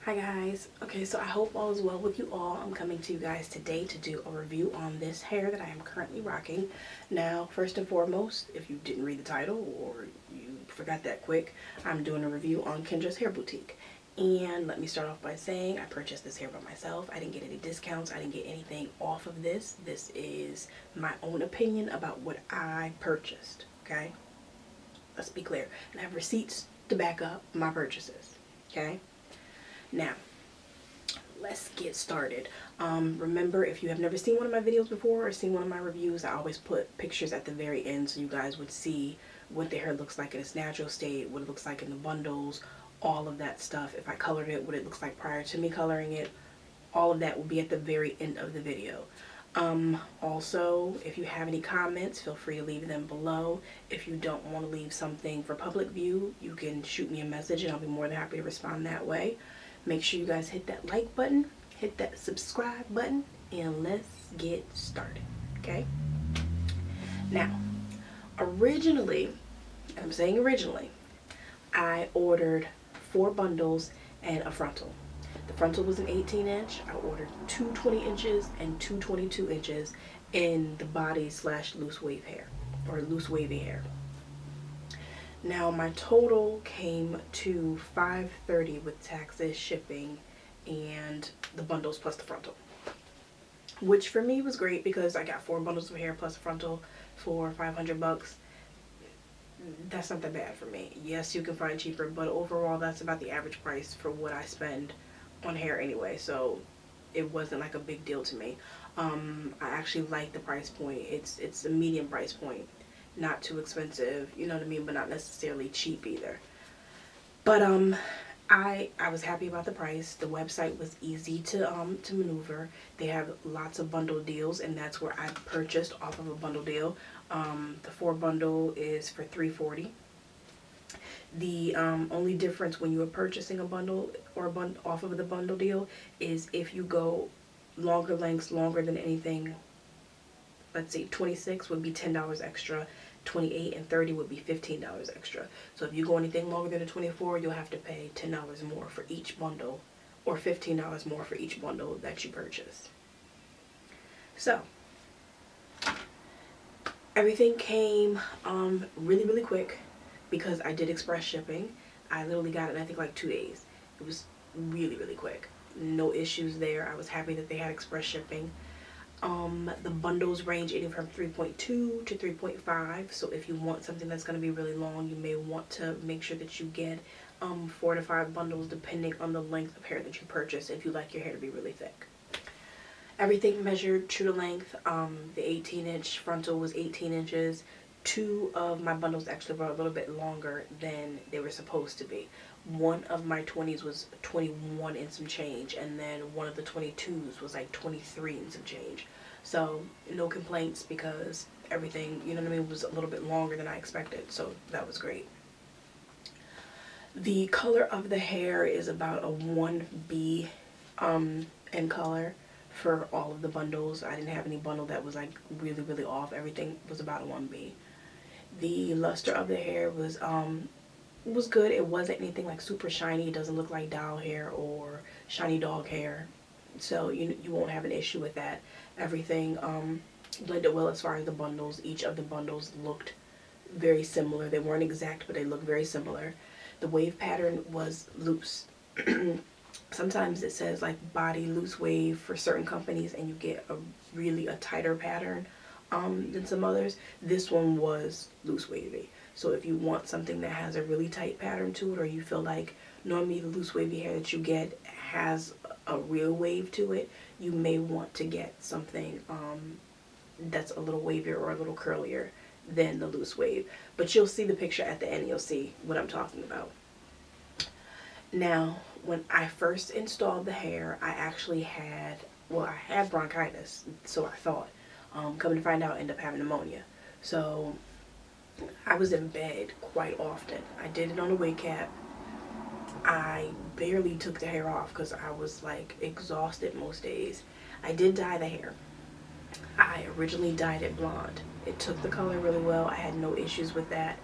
Hi guys. Okay, so I hope all is well with you all. I'm coming to you guys today to do a review on this hair that I am currently rocking. Now, first and foremost, if you didn't read the title or you forgot that quick, I'm doing a review on Kendra's Hair Boutique. And let me start off by saying I purchased this hair by myself. I didn't get any discounts. I didn't get anything off of this. This is my own opinion about what I purchased, okay? Let's be clear. And I have receipts to back up my purchases, okay? Now, let's get started. Remember, if you have never seen one of my videos before or seen one of my reviews, I always put pictures at the very end so you guys would see what the hair looks like in its natural state, what it looks like in the bundles, all of that stuff. If I colored it, what it looks like prior to me coloring it, all of that will be at the very end of the video. Also, if you have any comments, feel free to leave them below. If you don't want to leave something for public view, you can shoot me a message and I'll be more than happy to respond that way. Make sure you guys hit that like button, hit that subscribe button, and let's get started, okay? Now, originally, I'm saying originally, I ordered 4 bundles and a frontal. The frontal was an 18-inch. I ordered 2 20 inches and 2 22 inches in the body / loose wave hair, or loose wavy hair. Now my total came to $530 with taxes, shipping, and the bundles plus the frontal. Which for me was great because I got 4 bundles of hair plus a frontal for $500. That's not that bad for me. Yes, you can find cheaper, but overall that's about the average price for what I spend on hair anyway, so it wasn't like a big deal to me. I actually like the price point. It's a medium price point. Not too expensive, you know what I mean, but not necessarily cheap either. But I was happy about the price. The website was easy to maneuver. They have lots of bundle deals, and that's where I purchased off of a bundle deal. The 4 bundle is for $340. The only difference when you are purchasing a bundle or off of the bundle deal is if you go longer lengths, longer than anything. Let's see, 26 would be $10 extra. 28 and 30 would be $15 extra. So if you go anything longer than a 24, you'll have to pay $10 more for each bundle, or $15 more for each bundle that you purchase. So everything came really quick because I did express shipping. I literally got it in I think like 2 days. It was really quick. No issues there. I was happy that they had express shipping. The bundles range anywhere from 3.2 to 3.5, so if you want something that's going to be really long, you may want to make sure that you get 4 to 5 bundles depending on the length of hair that you purchase, if you like your hair to be really thick. Everything measured true to length. The 18-inch frontal was 18 inches. 2 of my bundles actually were a little bit longer than they were supposed to be. One of my 20s was 21 and some change, and then one of the 22s was like 23 and some change. So no complaints because everything, you know what I mean, was a little bit longer than I expected, so that was great. The color of the hair is about a 1B in color for all of the bundles. I didn't have any bundle that was like really off. Everything was about a 1B. The luster of the hair was good. It wasn't anything like super shiny. It doesn't look like doll hair or shiny dog hair, so you won't have an issue with that. Everything blended well as far as the bundles. Each of the bundles looked very similar. They weren't exact, but they looked very similar. The wave pattern was loose. Sometimes it says like body loose wave for certain companies, and you get a tighter pattern than some others. This one was loose wavy. So if you want something that has a really tight pattern to it, or you feel like normally the loose wavy hair that you get has a real wave to it, you may want to get something that's a little wavier or a little curlier than the loose wave. But you'll see the picture at the end, you'll see what I'm talking about. Now, when I first installed the hair, I actually had bronchitis, so I thought. Coming to find out, I ended up having pneumonia. So I was in bed quite often. I did it on a wig cap. I barely took the hair off because I was like exhausted most days. I did dye the hair. I originally dyed it blonde. It took the color really well. I had no issues with that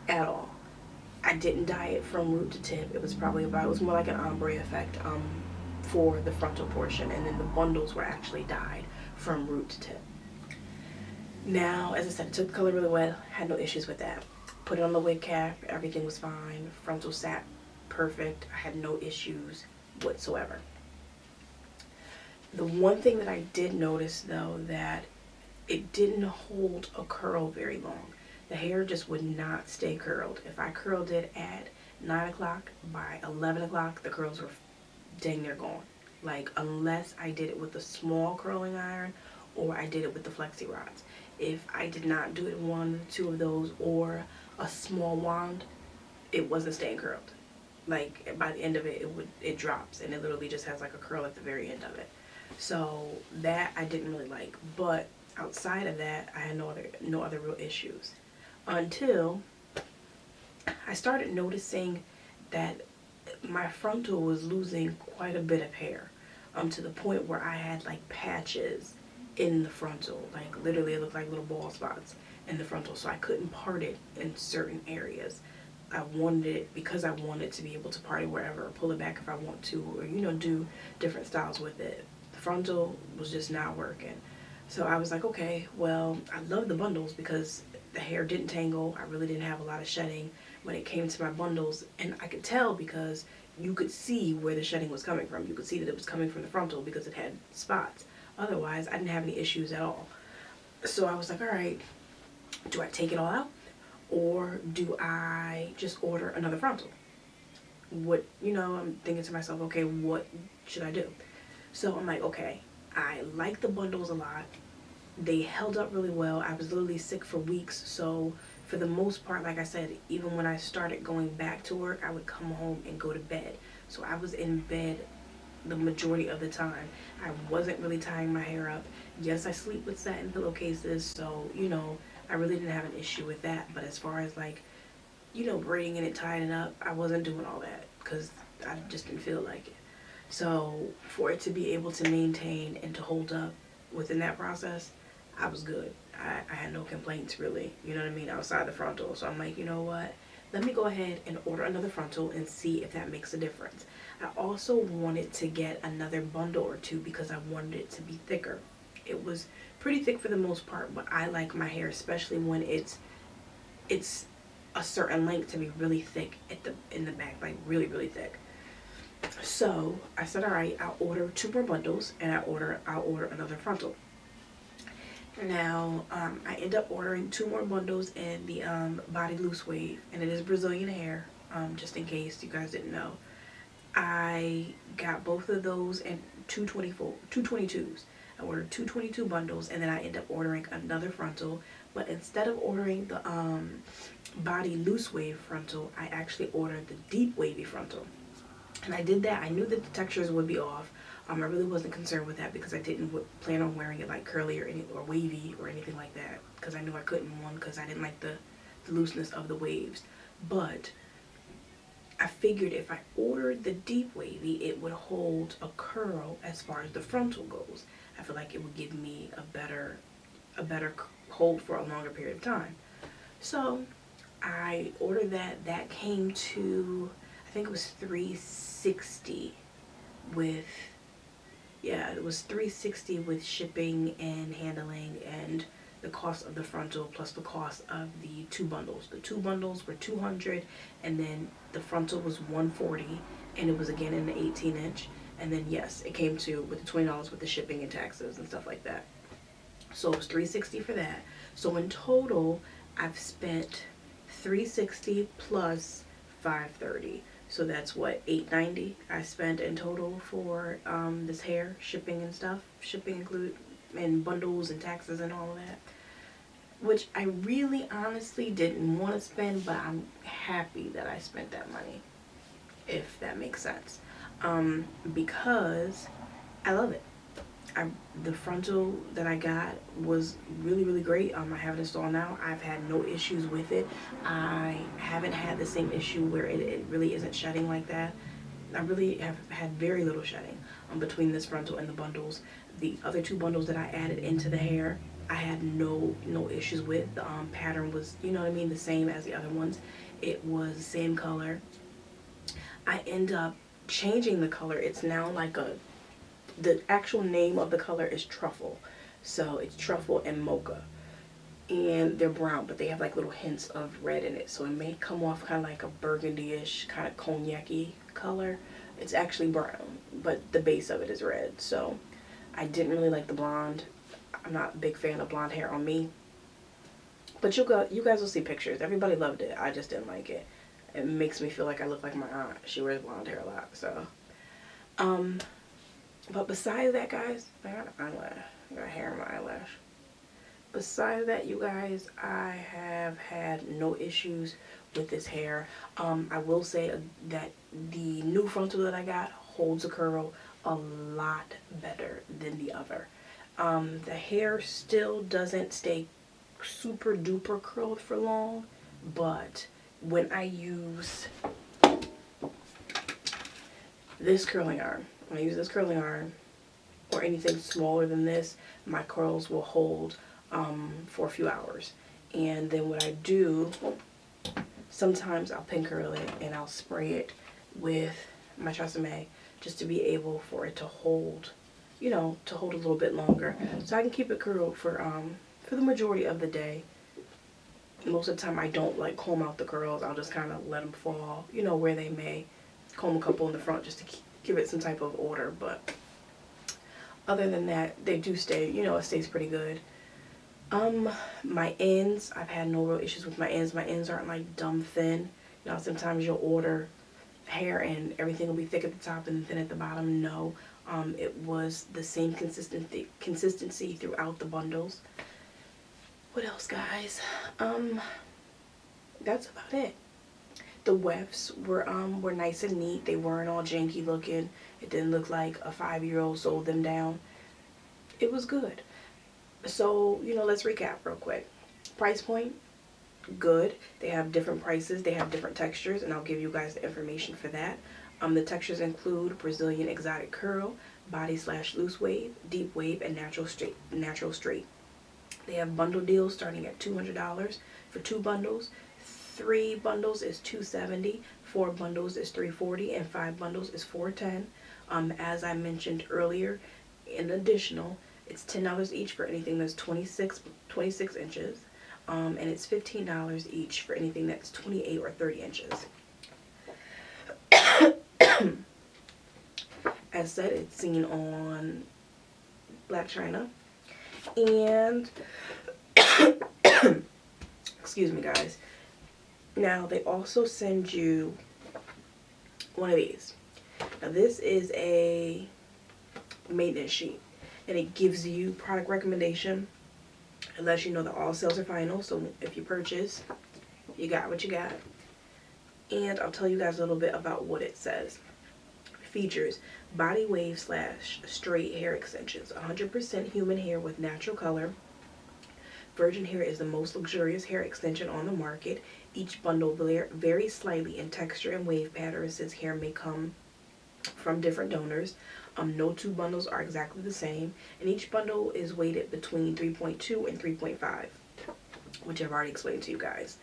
at all. I didn't dye it from root to tip. It was more like an ombre effect for the frontal portion, and then the bundles were actually dyed from root to tip. Now, as I said, it took the color really well, had no issues with that. Put it on the wig cap, everything was fine. Frontal sat perfect, I had no issues whatsoever. The one thing that I did notice though, that it didn't hold a curl very long. The hair just would not stay curled. If I curled it at 9 o'clock, by 11 o'clock, the curls were dang near gone. Like, unless I did it with a small curling iron or I did it with the flexi rods. If I did not do it in one, two of those, or a small wand, it wasn't staying curled. Like, by the end of it, it drops, and it literally just has like a curl at the very end of it. So that I didn't really like. But outside of that, I had no other real issues until I started noticing that my frontal was losing quite a bit of hair, to the point where I had like patches in the frontal. Like, literally it looked like little bald spots in the frontal, so I couldn't part it in certain areas. I wanted it because I wanted to be able to part it wherever, or pull it back if I want to, or do different styles with it. The frontal was just not working. So I was like, okay, well, I love the bundles because the hair didn't tangle. I really didn't have a lot of shedding when it came to my bundles, and I could tell because you could see where the shedding was coming from. You could see that it was coming from the frontal because it had spots. Otherwise, I didn't have any issues at all. So I was like, all right, do I take it all out, or do I just order another frontal? I'm thinking to myself, okay, what should I do? So I'm like, okay, I like the bundles a lot. They held up really well. I was literally sick for weeks, so for the most part, like I said, even when I started going back to work, I would come home and go to bed. So I was in bed the majority of the time. I wasn't really tying my hair up. Yes, I sleep with satin pillowcases, so I really didn't have an issue with that. But as far as like braiding it, tying it up, I wasn't doing all that because I just didn't feel like it. So for it to be able to maintain and to hold up within that process, I was good. I had no complaints really, outside the frontal. So I'm like, you know what? Let me go ahead and order another frontal and see if that makes a difference. I also wanted to get another bundle or two because I wanted it to be thicker. It was pretty thick for the most part, but I like my hair, especially when it's a certain length, to be really thick in the back, like really, really thick. So I said, all right, I'll order 2 more bundles, and I'll order another frontal. Now, I end up ordering 2 more bundles in the body loose wave, and it is Brazilian hair, just in case you guys didn't know. I got both of those in 222s. I ordered 222 bundles, and then I end up ordering another frontal, but instead of ordering the body loose wave frontal, I actually ordered the deep wavy frontal. And I did that. I knew that the textures would be off. I really wasn't concerned with that because I didn't plan on wearing it like curly or wavy or anything like that, because I knew I couldn't, one, because I didn't like the looseness of the waves. But I figured if I ordered the deep wavy, it would hold a curl as far as the frontal goes. I feel like it would give me a better hold for a longer period of time. So I ordered that. That came to, I think it was $360 with, yeah, it was $360 with shipping and handling and the cost of the frontal plus the cost of the 2 bundles. The 2 bundles were $200, and then the frontal was $140, and it was again in the 18-inch. And then yes, it came to with the $20 with the shipping and taxes and stuff like that. So it was $360 for that. So in total, I've spent $360 plus $530. So that's what, $890 I spent in total for this hair, shipping and stuff. Shipping included, and bundles and taxes and all of that. Which I really honestly didn't want to spend, but I'm happy that I spent that money, if that makes sense. Because I love it. The frontal that I got was really, really great. I have it installed now. I've had no issues with it. I haven't had the same issue where it really isn't shedding like that. I really have had very little shedding between this frontal and the bundles. The other 2 bundles that I added into the hair, I had no issues with. The pattern was, you know what I mean, the same as the other ones. It was the same color. I end up changing the color. It's now like the actual name of the color is Truffle. So it's Truffle and Mocha. And they're brown, but they have like little hints of red in it. So it may come off kind of like a burgundy-ish, kind of cognac-y color. It's actually brown, but the base of it is red. So I didn't really like the blonde. I'm not a big fan of blonde hair on me. But you guys will see pictures. Everybody loved it. I just didn't like it. It makes me feel like I look like my aunt. She wears blonde hair a lot. So, but besides that, guys, I got an eyelash. I got hair in my eyelash. Besides that, you guys, I have had no issues with this hair. I will say that the new frontal that I got holds a curl a lot better than the other. The hair still doesn't stay super duper curled for long, but when I use this curling iron, or anything smaller than this, my curls will hold for a few hours. And then what I do, sometimes I'll pin curl it and I'll spray it with my Truffle just to be able for it to hold, you know, to hold a little bit longer, so I can keep it curled for the majority of the day. Most of the time I don't like comb out the curls. I'll just kind of let them fall, you know, where they may. Comb a couple in the front just to give it some type of order, but other than that, they do stay, you know, it stays pretty good. My ends, I've had no real issues with my ends. My ends aren't like dumb thin. You know, sometimes you'll order hair and everything will be thick at the top and thin at the bottom. No, it was the same consistency throughout the bundles. What else, guys? That's about it. The wefts were nice and neat. They weren't all janky looking. It didn't look like a 5-year-old sold them down. It was good. So, you know, let's recap real quick. Price point, good. They have different prices. They have different textures, and I'll give you guys the information for that. The textures include Brazilian exotic curl, body/loose wave, deep wave, and natural straight. They have bundle deals starting at $200 for 2 bundles. 3 bundles is $270, 4 bundles is $340, and 5 bundles is $410. As I mentioned earlier, in additional, it's $10 each for anything that's 26 inches, and it's $15 each for anything that's 28 or 30 inches. As said, it's seen on Black China, and excuse me, guys. Now, they also send you one of these. Now, this is a maintenance sheet, and it gives you product recommendation. It lets you know that all sales are final, so if you purchase, you got what you got. And I'll tell you guys a little bit about what it says. Features: body wave / straight hair extensions, 100% human hair with natural color. Virgin hair is the most luxurious hair extension on the market. Each bundle varies slightly in texture and wave pattern, since hair may come from different donors. No 2 bundles are exactly the same, and each bundle is weighted between 3.2 and 3.5, which I've already explained to you guys.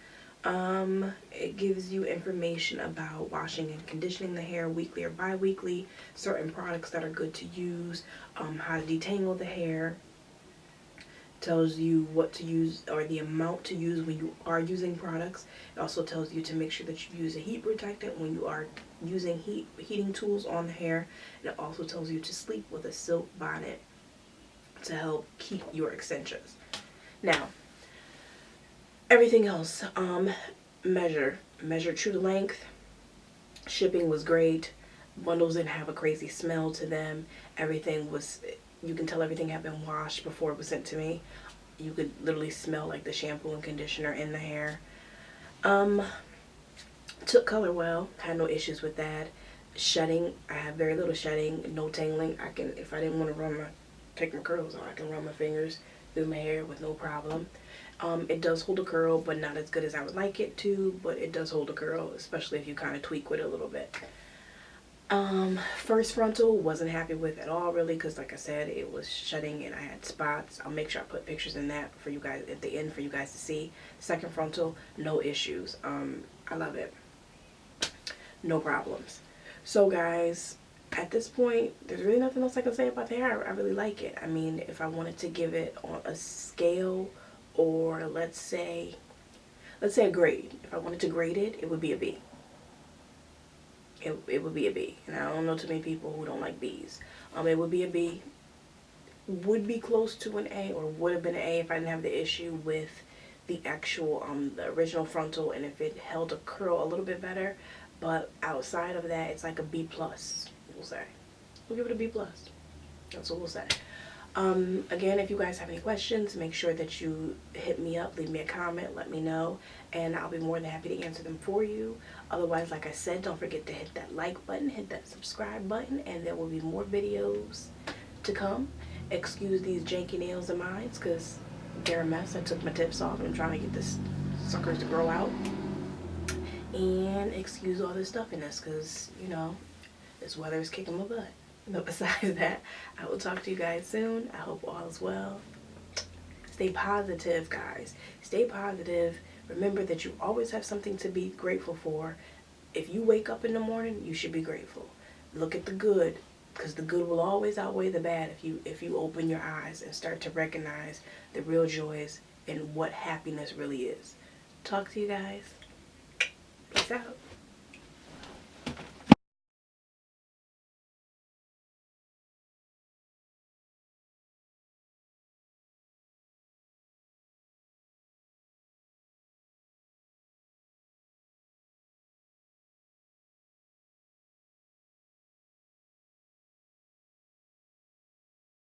It gives you information about washing and conditioning the hair weekly or bi-weekly, certain products that are good to use, how to detangle the hair. Tells you what to use or the amount to use when you are using products. It also tells you to make sure that you use a heat protectant when you are using heating tools on the hair. And it also tells you to sleep with a silk bonnet to help keep your extensions. Now, everything else, measure true to length. Shipping was great. Bundles didn't have a crazy smell to them. Everything was, you can tell everything had been washed before it was sent to me. You could literally smell like the shampoo and conditioner in the hair. Took color well, had no issues with that. Shedding, I have very little shedding, no tangling. I can, if I didn't want to take my curls off, I can run my fingers through my hair with no problem. It does hold a curl, but not as good as I would like it to, but it does hold a curl, especially if you kind of tweak with it a little bit. First frontal wasn't happy with at all, really, because like I said, it was shutting and I had spots. I'll make sure I put pictures in that for you guys at the end for you guys to see. Second frontal, no issues. I love it. No problems. So guys, at this point, there's really nothing else I can say about the hair. I really like it. I mean, if I wanted to give it on a scale, or let's say a grade. If I wanted to grade it, it would be a B. It would be a B. And I don't know too many people who don't like B's. It would be a B. Would be close to an A, or would have been an A if I didn't have the issue with the actual, the original frontal, and if it held a curl a little bit better. But outside of that, it's like a B plus, we'll say. We'll give it a B plus. That's what we'll say. Again, if you guys have any questions, make sure that you hit me up, leave me a comment, let me know, and I'll be more than happy to answer them for you. Otherwise, like I said, don't forget to hit that like button, hit that subscribe button, and there will be more videos to come. Excuse these janky nails of mine, because they're a mess. I took my tips off and I'm trying to get this suckers to grow out. And excuse all this stuffiness, because, you know, this weather is kicking my butt. But besides that, I will talk to you guys soon. I hope all is well. Stay positive, guys. Stay positive. Remember that you always have something to be grateful for. If you wake up in the morning, you should be grateful. Look at the good, because the good will always outweigh the bad if you open your eyes and start to recognize the real joys and what happiness really is. Talk to you guys. Peace out.